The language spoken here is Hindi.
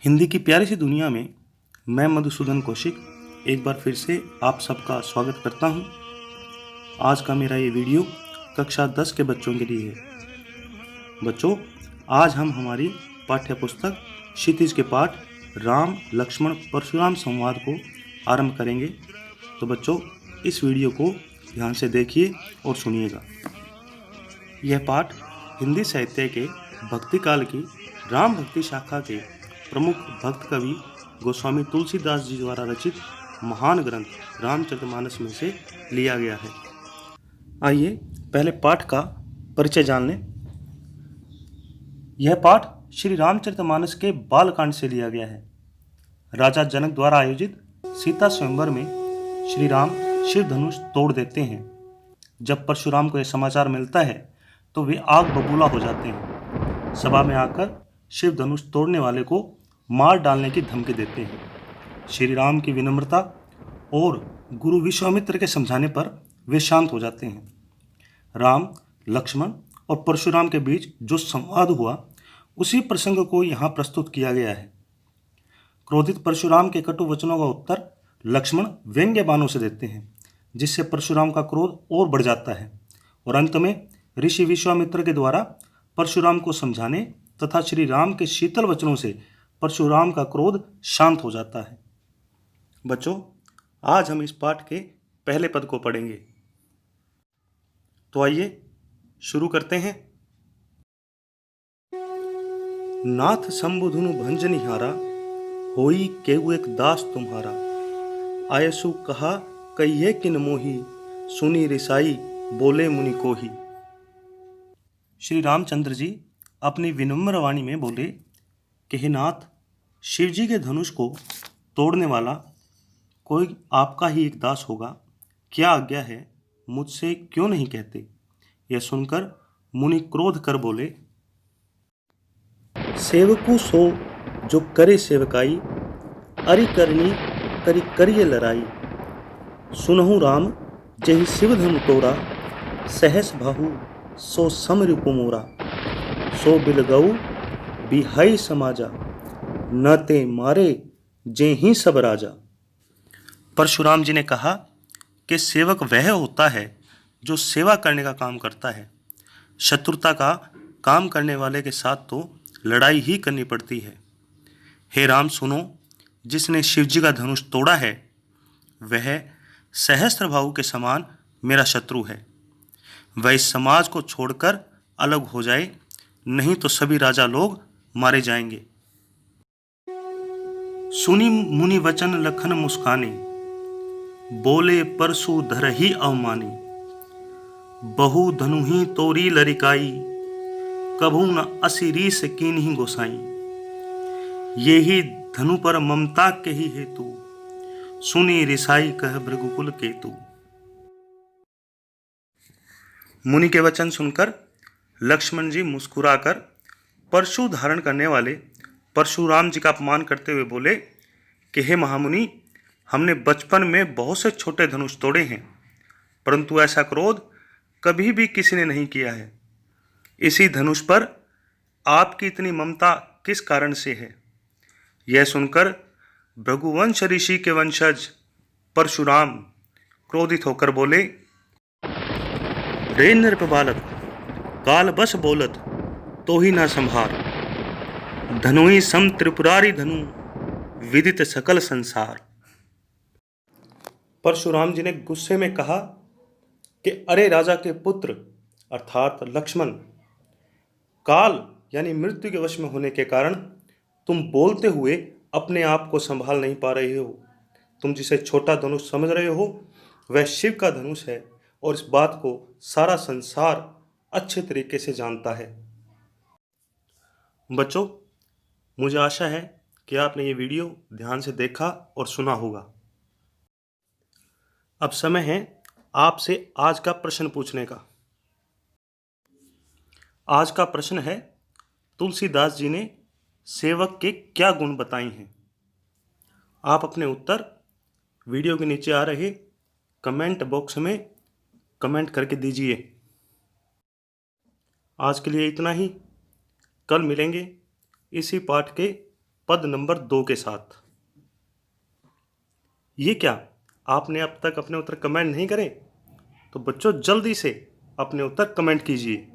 हिंदी की प्यारी सी दुनिया में मैं मधुसूदन कौशिक एक बार फिर से आप सबका स्वागत करता हूं। आज का मेरा ये वीडियो कक्षा 10 के बच्चों के लिए है। बच्चों, आज हम हमारी पाठ्य पुस्तक क्षितिज के पाठ राम लक्ष्मण परशुराम संवाद को आरंभ करेंगे। तो बच्चों, इस वीडियो को ध्यान से देखिए और सुनिएगा। यह पाठ हिंदी साहित्य के भक्ति काल की राम भक्ति शाखा के प्रमुख भक्त कवि गोस्वामी तुलसीदास जी द्वारा रचित महान ग्रंथ रामचरितमानस में से लिया गया है। आइए पहले पाठ का परिचय जान लें। यह पाठ श्री रामचरितमानस के बालकांड से लिया गया है। राजा जनक द्वारा आयोजित सीता स्वयंवर में श्री राम शिव धनुष तोड़ देते हैं। जब परशुराम को यह समाचार मिलता है तो वे आग बबूला हो जाते हैं। सभा में आकर शिव धनुष तोड़ने वाले को मार डालने की धमकी देते हैं। श्री राम की विनम्रता और गुरु विश्वामित्र के समझाने पर वे शांत हो जाते हैं। राम, लक्ष्मण और परशुराम के बीच जो संवाद हुआ उसी प्रसंग को यहाँ प्रस्तुत किया गया है। क्रोधित परशुराम के कटु वचनों का उत्तर लक्ष्मण व्यंग्य बाणों से देते हैं, जिससे परशुराम का क्रोध और बढ़ जाता है और अंत में ऋषि विश्वामित्र के द्वारा परशुराम को समझाने तथा श्री राम के शीतल वचनों से परशुराम का क्रोध शांत हो जाता है। बच्चों, आज हम इस पाठ के पहले पद को पढ़ेंगे। तो आइए शुरू करते हैं। नाथ शंभुधुनु भंजनिहारा, होई केहु एक दास तुम्हारा। आयसु कहा कहिए किन मोही, सुनी रिसाई बोले मुनि कोही। श्री रामचंद्र जी अपनी विनम्र वाणी में बोले कि हे नाथ, शिवजी के धनुष को तोड़ने वाला कोई आपका ही एक दास होगा। क्या आज्ञा है, मुझसे क्यों नहीं कहते? यह सुनकर मुनि क्रोध कर बोले, सेवकु सो जो करे सेवकाई, अरि करनी करी करिए लड़ाई। सुनहु राम जेहि शिव धनु तोरा, सहस बाहु सो समरिपु मोरा। सो बिलगऊ बिहाई समाजा, न ते मारे जे ही सब राजा। परशुराम जी ने कहा कि सेवक वह होता है जो सेवा करने का काम करता है। शत्रुता का काम करने वाले के साथ तो लड़ाई ही करनी पड़ती है। हे राम सुनो, जिसने शिवजी का धनुष तोड़ा है वह सहस्त्रबाहु के समान मेरा शत्रु है। वह इस समाज को छोड़कर अलग हो जाए, नहीं तो सभी राजा लोग मारे जाएंगे। सुनी मुनि वचन लखन मुस्काने, बोले परशु धर ही अवमानी। बहु धनु ही तोरी लरिकाई, कभू न असिरी से कीन्ही गोसाई। ये ही धनु पर ममता के ही हेतु, सुनी रिसाई कह भृगुकुल केतु। मुनि के वचन सुनकर लक्ष्मण जी मुस्कुराकर परशु धारण करने वाले परशुराम जी का अपमान करते हुए बोले कि हे महामुनि, हमने बचपन में बहुत से छोटे धनुष तोड़े हैं, परंतु ऐसा क्रोध कभी भी किसी ने नहीं किया है। इसी धनुष पर आपकी इतनी ममता किस कारण से है? यह सुनकर भृगुवंश ऋषि के वंशज परशुराम क्रोधित होकर बोले, रे नृप बालक, काल बस बोलत तो ही ना संभार। धनुई सम त्रिपुरारी धनु, विदित सकल संसार। परशुराम जी ने गुस्से में कहा कि अरे राजा के पुत्र अर्थात लक्ष्मण, काल यानी मृत्यु के वश में होने के कारण तुम बोलते हुए अपने आप को संभाल नहीं पा रहे हो। तुम जिसे छोटा धनुष समझ रहे हो वह शिव का धनुष है और इस बात को सारा संसार अच्छे तरीके से जानता है। बच्चों, मुझे आशा है कि आपने ये वीडियो ध्यान से देखा और सुना होगा। अब समय है आपसे आज का प्रश्न पूछने का। आज का प्रश्न है, तुलसीदास जी ने सेवक के क्या गुण बताए हैं? आप अपने उत्तर वीडियो के नीचे आ रहे कमेंट बॉक्स में कमेंट करके दीजिए। आज के लिए इतना ही। कल मिलेंगे इसी पाठ के पद नंबर 2 के साथ। ये क्या, आपने अब तक अपने उत्तर कमेंट नहीं करे? तो बच्चों जल्दी से अपने उत्तर कमेंट कीजिए।